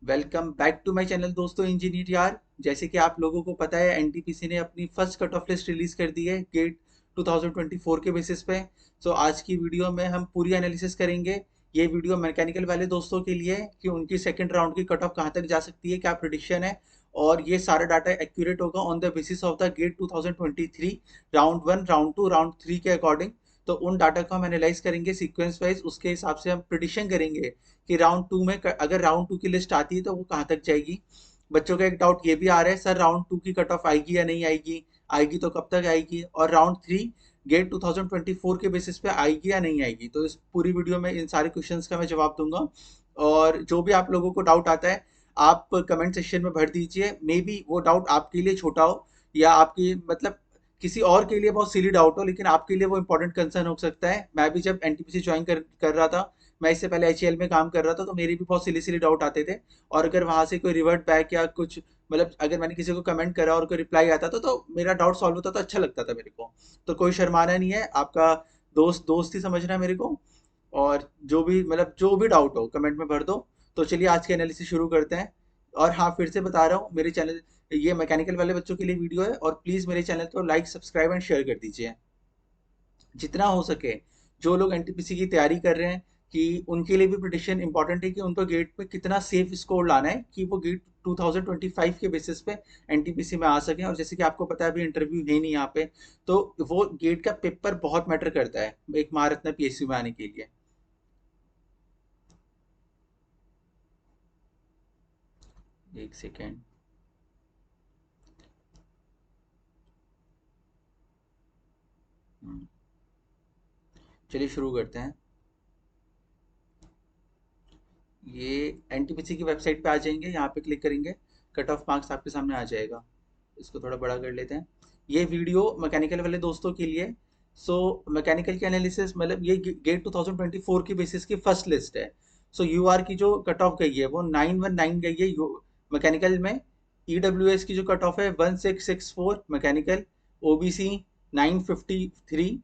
Welcome back to my channel दोस्तों engineer यार। जैसे कि आप लोगों को पता है एनटीपीसी ने अपनी first cut off list release कर दी है गेट 2024 के बेसिस पे। सो आज की वीडियो में हम पूरी एनालिसिस करेंगे। ये वीडियो मैकेनिकल वाले दोस्तों के लिए है कि उनकी सेकंड राउंड की कट ऑफ कहाँ तक जा सकती है, क्या प्रिडिक्शन है। और ये सारा डाटा एक्यूरेट होगा on the basis of the GATE 2023 round 1, round 2, round 3 के अकॉर्डिंग। तो उन डाटा को हम एनालाइज करेंगे सीक्वेंस वाइज, उसके हिसाब से हम प्रिडिक्शन करेंगे कि राउंड टू में अगर राउंड टू की लिस्ट आती है तो वो कहाँ तक जाएगी। बच्चों का एक डाउट ये भी आ रहा है, सर राउंड टू की कट ऑफ आएगी या नहीं आएगी, आएगी तो कब तक आएगी, और राउंड थ्री गेट 2024 के बेसिस पे आएगी या नहीं आएगी। तो इस पूरी वीडियो में इन सारे क्वेश्चंस का मैं जवाब दूंगा। और जो भी आप लोगों को डाउट आता है आप कमेंट सेक्शन में भर दीजिए। मे बी वो डाउट आपके लिए छोटा हो या आपकी मतलब किसी और के लिए बहुत सिली डाउट हो, लेकिन आपके लिए वो इंपॉर्टेंट कंसर्न हो सकता है। मैं भी जब एनटीपीसी ज्वाइन कर रहा था, मैं इससे पहले एचएएल में काम कर रहा था, तो मेरे भी बहुत सिली सिली डाउट आते थे। और अगर वहां से कोई रिवर्ट बैक या कुछ मतलब अगर मैंने किसी को कमेंट करा और कोई रिप्लाई आता था तो मेरा डाउट सॉल्व होता तो अच्छा लगता था मेरे को। तो कोई शर्माना नहीं है, आपका दोस्त दोस्त ही समझना है मेरे को। और जो भी डाउट हो कमेंट में भर दो। तो चलिए आज के एनालिसिस शुरू करते हैं। और हाँ, फिर से बता रहा हूँ, मेरे चैनल ये मैकेनिकल वाले बच्चों के लिए वीडियो है, और प्लीज़ मेरे चैनल को लाइक, सब्सक्राइब एंड शेयर कर दीजिए जितना हो सके। जो लोग एनटीपीसी की तैयारी कर रहे हैं कि उनके लिए भी प्रिडिक्शन इंपॉर्टेंट है कि उनको गेट पे कितना सेफ स्कोर लाना है कि वो गेट 2025 के बेसिस पे एनटीपीसी में आ सकें। और जैसे कि आपको पता है अभी इंटरव्यू है नहीं यहाँ पे, तो वो गेट का पेपर बहुत मैटर करता है एक महारत्न पीएसयू में आने के लिए। एक सेकेंड। चलिए शुरू करते हैं। ये एनटीपीसी की वेबसाइट पे आ जाएंगे, यहाँ पे क्लिक करेंगे, कट ऑफ मार्क्स आपके सामने आ जाएगा। इसको थोड़ा बड़ा कर लेते हैं। ये वीडियो मैकेनिकल वाले दोस्तों के लिए। सो मैकेनिकल की एनालिसिस मतलब ये गेट 2024 की बेसिस की फर्स्ट लिस्ट है। सो यूआर की जो कट ऑफ गई है वो 919 गई है मैकेनिकल में। ईडब्ल्यूएस की जो कट ऑफ है 1664 mechanical. OBC 953।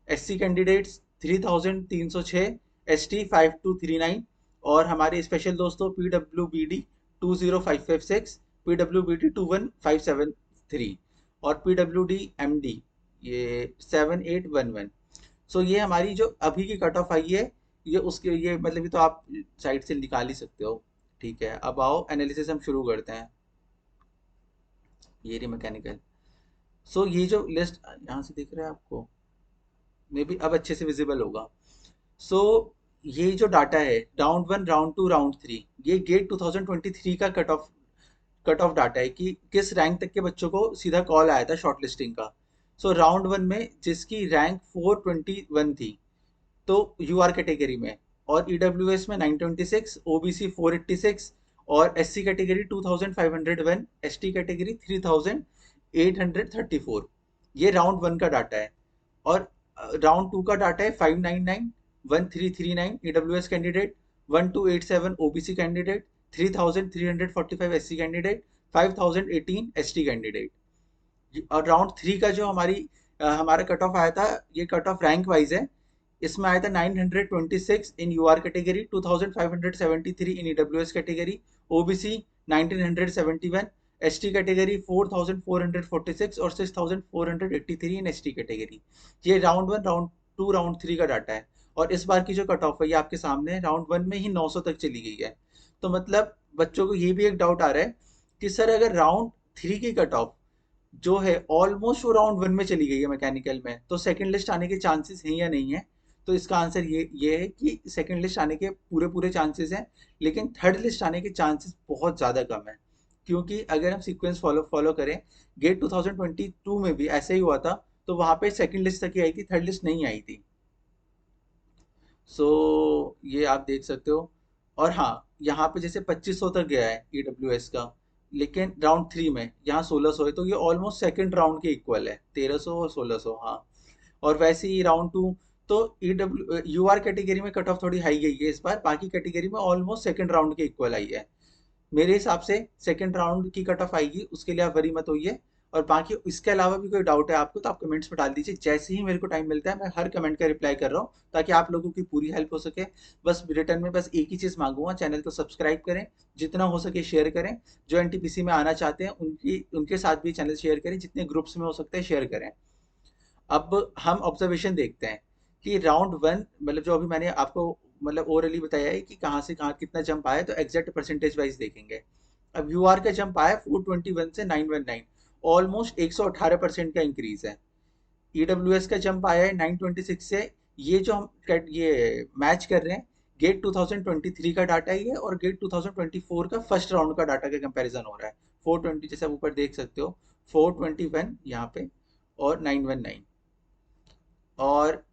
SC candidates 3306। ST 5239। और हमारे स्पेशल दोस्तों पीडब्ल्यूबीडी 20556। पीडब्ल्यूबीडी 21573। और पीडब्ल्यूडी एमडी ये 7811। सो ये हमारी जो अभी की कट ऑफ आई है, ये उसके ये मतलब ये तो आप साइट से निकाल ही सकते हो। ठीक है, अब आओ एनालिसिस हम शुरू करते हैं। ये रही मैकेनिकल। सो ये जो लिस्ट यहाँ से दिख रहा है आपको, मे बी अब अच्छे से विजिबल होगा। सो ये जो डाटा है राउंड 1, राउंड 2, राउंड 3, ये गेट 2023 का कट ऑफ डाटा है कि किस रैंक तक के बच्चों को सीधा कॉल आया था शॉर्ट लिस्टिंग का। सो राउंड 1 में जिसकी रैंक 421 थी, तो यूआर कैटेगरी में, और ईडब्ल्यूएस में 926, ओबीसी 486, और एससी कैटेगरी 2501, एसटी कैटेगरी 3834। ये राउंड 1 का डाटा है। और राउंड 2 का डाटा है 599, 1339 EWS candidate, 1287 OBC candidate, 3345 SC candidate, 5018 ST candidate. और राउंड 3 का जो हमारा कट ऑफ आया था, ये कट ऑफ रैंक वाइज है। इसमें आया था 926 in UR category, 2573 in EWS category, OBC 1971, ST category 4446 और 6483 इन एसटी कैटेगरी। ये राउंड 1, राउंड 2, राउंड 3 का डाटा है। और इस बार की जो कट ऑफ है ये आपके सामने है, राउंड 1 में ही 900 तक चली गई है। तो मतलब बच्चों को ये भी एक डाउट आ रहा है कि सर अगर राउंड 3 की कट ऑफ जो है ऑलमोस्ट वो राउंड 1 में चली गई है मैकेनिकल में, तो सेकंड लिस्ट आने के चांसेस हैं या नहीं है। तो इसका आंसर ये है कि सेकंड लिस्ट आने के पूरे पूरे चांसेस हैं, लेकिन थर्ड लिस्ट आने के चांसेस बहुत ज़्यादा कम है। क्योंकि अगर हम सीक्वेंस फॉलो फॉलो करें, गेट 2022 में भी ऐसे ही हुआ था। तो वहाँ पे सेकंड लिस्ट तक ही आई थी, थर्ड लिस्ट नहीं आई थी। सो ये आप देख सकते हो। और हाँ, यहाँ पे जैसे 2500 तक गया है ईडब्ल्यूएस का, लेकिन राउंड 3 में यहाँ 1600 है, तो ये ऑलमोस्ट सेकंड राउंड के इक्वल है, 1300 और 1600। हाँ, और वैसे ही राउंड 2, तो ईडब्ल्यू यूआर कैटेगरी में कट ऑफ थोड़ी हाई गई है इस बार, बाकी कैटेगरी में ऑलमोस्ट सेकंड राउंड के इक्वल आई है। मेरे हिसाब से सेकंड राउंड की कट ऑफ आएगी, उसके लिए आप वरी मत होइए। और बाकी इसके अलावा भी कोई डाउट है आपको तो आप कमेंट्स में डाल दीजिए, जैसे ही मेरे को टाइम मिलता है मैं हर कमेंट का रिप्लाई कर रहा हूँ ताकि आप लोगों की पूरी हेल्प हो सके। बस रिटर्न में बस एक ही चीज़ मांगूंगा, चैनल को सब्सक्राइब करें, जितना हो सके शेयर करें, जो एनटीपीसी में आना चाहते हैं उनके साथ भी चैनल शेयर करें, जितने ग्रुप्स में हो सकते हैं शेयर करें। अब हम ऑब्जर्वेशन देखते हैं कि राउंड वन मतलब जो अभी मैंने आपको मतलब ओरली बताया है कि कहाँ से कहाँ कितना जंप आया, तो एग्जैक्ट परसेंटेज वाइज देखेंगे। अब यूआर का जंप आया 421 से 919, ऑलमोस्ट 118% का इंक्रीज है। ईडब्ल्यूएस का जंप आया है 926 से, ये जो हम ये मैच कर रहे हैं गेट 2023 का डाटा ही है और गेट 2024 का फर्स्ट राउंड का डाटा का कंपैरिजन हो रहा है। 420 जैसे आप ऊपर देख सकते हो, 421 यहाँ पे और 919, और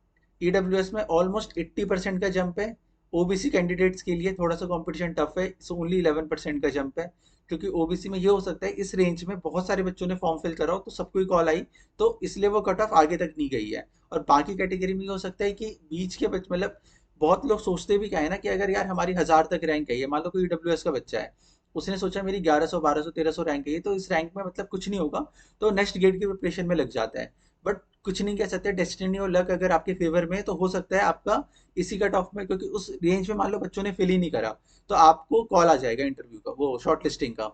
ईडब्ल्यूएस में ऑलमोस्ट 80% का जंप है। ओबीसी कैंडिडेट्स के लिए थोड़ा सा कंपटीशन टफ है, सो ओनली 11% का जंप है, क्योंकि ओबीसी में ये हो सकता है इस रेंज में बहुत सारे बच्चों ने फॉर्म फिल करा हो तो सबको ही कॉल आई, तो इसलिए वो कट ऑफ आगे तक नहीं गई है। और बाकी कैटेगरी में ये हो सकता है कि बीच के बच्चे मतलब बहुत लोग सोचते भी क्या है ना कि अगर यार हमारी 1000 तक रैंक है, मान लो कोई ईडब्ल्यूएस का बच्चा है, उसने सोचा मेरी 1100 1200 1300 रैंक है, तो इस रैंक में मतलब कुछ नहीं होगा, तो नेक्स्ट गेट की प्रिपरेशन में लग जाता है। बट कुछ नहीं कह सकते, डेस्टिनी और लक अगर आपके फेवर में है तो हो सकता है आपका इसी कट ऑफ में, क्योंकि उस रेंज में मान लो बच्चों ने फिल ही नहीं करा तो आपको कॉल आ जाएगा इंटरव्यू का, वो शॉर्ट लिस्टिंग का।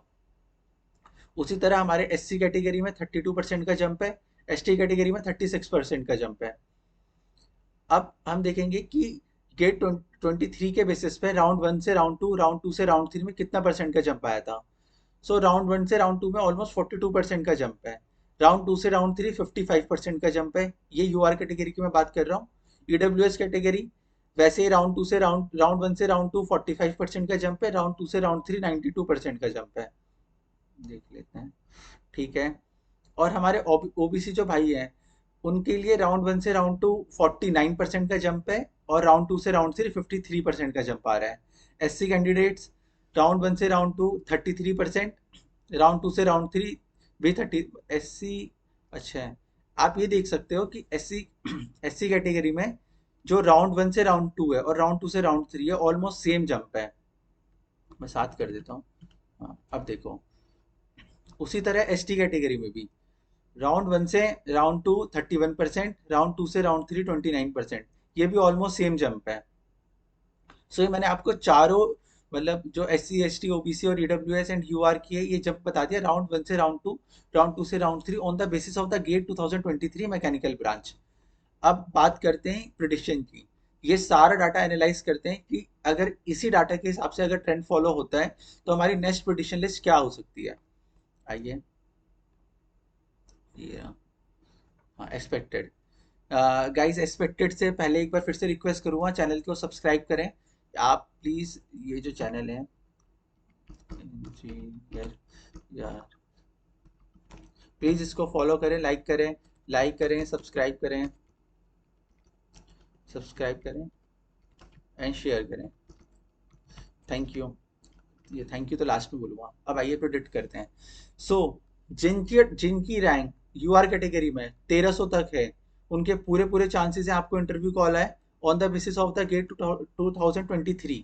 उसी तरह हमारे एससी कैटेगरी में 32% का जंप है, एसटी कैटेगरी में 36% का जंप है। अब हम देखेंगे कि गेट 23 के बेसिस पे राउंड वन से राउंड टू, राउंड टू से राउंड थ्री में कितना परसेंट का जंप आया था। सो राउंड वन से राउंड टू में ऑलमोस्ट 42% का जंप है। राउंड टू से राउंड थ्री 55% का जंप है, ये यूआर कैटेगरी की मैं बात कर रहा हूँ। ईडब्ल्यूएस कैटेगरी वैसे ही राउंड टू से राउंड वन से राउंड टू 45% का जंप है, राउंड टू से राउंड थ्री 92% का जंप है। देख लेते हैं, ठीक है। और हमारे ओबीसी जो भाई हैं उनके लिए राउंड वन से राउंड टू 49% का जंप है, और राउंड टू से राउंड थ्री 53% का जंप आ रहा है। एससी कैंडिडेट्स राउंड वन से राउंड टू 33%, राउंड टू से राउंड थ्री भी 30 एससी। अच्छा है, आप ये देख सकते हो कि एससी एससी कैटेगरी में जो राउंड वन से राउंड टू है और राउंड टू से राउंड थ्री है ऑलमोस्ट सेम जंप है। मैं साथ कर देता हूँ। हाँ, अब देखो उसी तरह एसटी कैटेगरी में भी राउंड वन से राउंड टू 31%, राउंड टू से राउंड थ्री 29%, ये भी ऑलमोस्ट सेम जंप है। सो ये मैंने आपको चारों मतलब जो S C S T OBC और EW S and U R की है ये जंप बता दिया, राउंड वन से राउंड टू, राउंड टू से round three on the basis of the GATE 2023 mechanical branch. अब बात करते हैं प्रिडिक्शन की। ये सारा डाटा एनालाइज करते हैं कि अगर इसी डाटा के हिसाब से अगर ट्रेंड फॉलो होता है तो हमारी नेक्स्ट प्रिडिक्शन लिस्ट क्या हो सकती है। आइए, ये हाँ एक्सपेक्टेड। गाइस एक्सपेक्टेड से पहले एक बार फिर से रिक्वेस्ट करूंगा चैनल को सब्सक्राइब करें आप प्लीज। ये जो चैनल है इंजीनियर यार, प्लीज इसको फॉलो करें, लाइक करें सब्सक्राइब करें एंड शेयर करें। Thank you. ये थैंक यू तो लास्ट में बोलूंगा। अब आइए प्रोडिक्ट करते हैं। सो जिनकी जिनकी रैंक यूआर कैटेगरी में 1300 तक है उनके पूरे पूरे चांसेस हैं आपको इंटरव्यू कॉल आए on the basis of the GATE 2023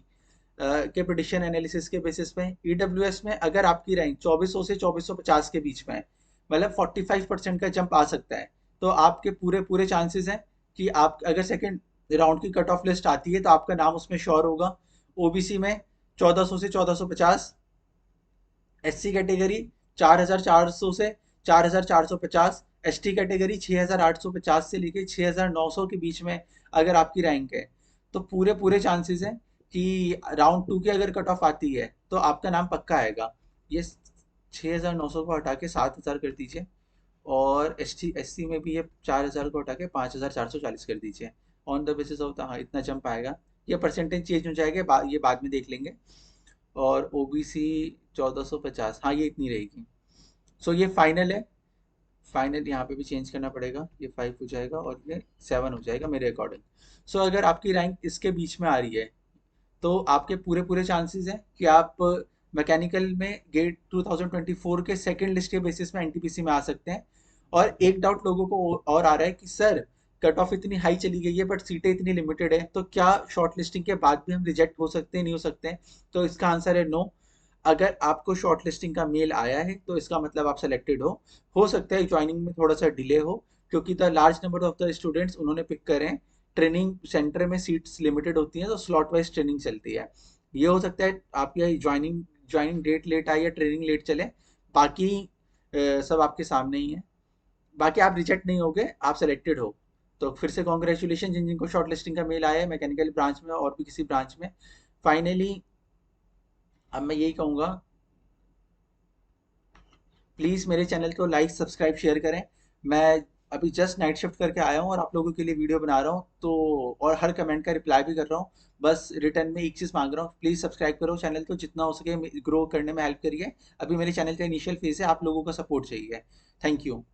के प्रिडिक्शन एनालिसिस के बेसिस पे। ईडब्ल्यूएस में अगर आपकी रैंक 2400 से 2450 के बीच में है, मतलब 45% का जंप आ सकता है, तो आपके पूरे पूरे चांसेस हैं कि आप अगर सेकेंड राउंड की कट ऑफ लिस्ट आती है तो आपका नाम उसमें श्योर होगा। ओबीसी में 1400 से 1450, एससी कैटेगरी 4400 से 4450, एसटी कैटेगरी 6850 से लेके 6900 के बीच में अगर आपकी रैंक है तो पूरे पूरे चांसेस हैं कि राउंड टू की अगर कट ऑफ आती है तो आपका नाम पक्का आएगा। ये 6900 को हटा के 7000 कर दीजिए, और एस सी में भी ये 4000 को हटा के 5440 कर दीजिए। On the basis of the हाँ इतना जंप आएगा। ये परसेंटेज चेंज हो जाएगा, ये बाद में देख लेंगे। और ओबीसी 1450, हाँ ये इतनी रहेगी। सो ये फाइनल है, फाइनल यहाँ पे भी चेंज करना पड़ेगा, ये 5 हो जाएगा और ये 7 हो जाएगा मेरे अकॉर्डिंग। सो अगर आपकी रैंक इसके बीच में आ रही है तो आपके पूरे पूरे चांसेस हैं कि आप मैकेनिकल में गेट 2024 के सेकंड लिस्ट के बेसिस में एनटीपीसी में आ सकते हैं। और एक डाउट लोगों को और आ रहा है कि सर कट ऑफ इतनी हाई चली गई है बट सीटें इतनी लिमिटेड है, तो क्या शॉर्ट लिस्टिंग के बाद भी हम रिजेक्ट हो सकते हैं नहीं हो सकते हैं। तो इसका आंसर है नो। अगर आपको शॉर्ट लिस्टिंग का मेल आया है तो इसका मतलब आप सेलेक्टेड हो सकता है ज्वाइनिंग में थोड़ा सा डिले हो, क्योंकि the large number of the students उन्होंने पिक करें। ट्रेनिंग सेंटर में सीट्स लिमिटेड होती हैं, तो स्लॉट वाइज ट्रेनिंग चलती है। ये हो सकता है आपकी ज्वाइनिंग ज्वाइनिंग डेट लेट आए या ट्रेनिंग लेट चले। बाकी सब आपके सामने ही है। बाकी आप रिजेक्ट नहीं होगे, आप सेलेक्टेड हो। तो फिर से कॉन्ग्रेचुलेशन जिन जिनको शॉर्ट लिस्टिंग का मेल आया है मैकेनिकल ब्रांच में और भी किसी ब्रांच में। फाइनली अब मैं यही कहूँगा, प्लीज़ मेरे चैनल को लाइक सब्सक्राइब शेयर करें। मैं अभी जस्ट नाइट शिफ्ट करके आया हूँ और आप लोगों के लिए वीडियो बना रहा हूँ, तो और हर कमेंट का रिप्लाई भी कर रहा हूँ। बस रिटर्न में एक चीज़ मांग रहा हूँ, प्लीज़ सब्सक्राइब करो चैनल को, जितना हो सके ग्रो करने में हेल्प करिए। अभी मेरे चैनल का इनिशियल फेज़ है, आप लोगों का सपोर्ट चाहिए। Thank you.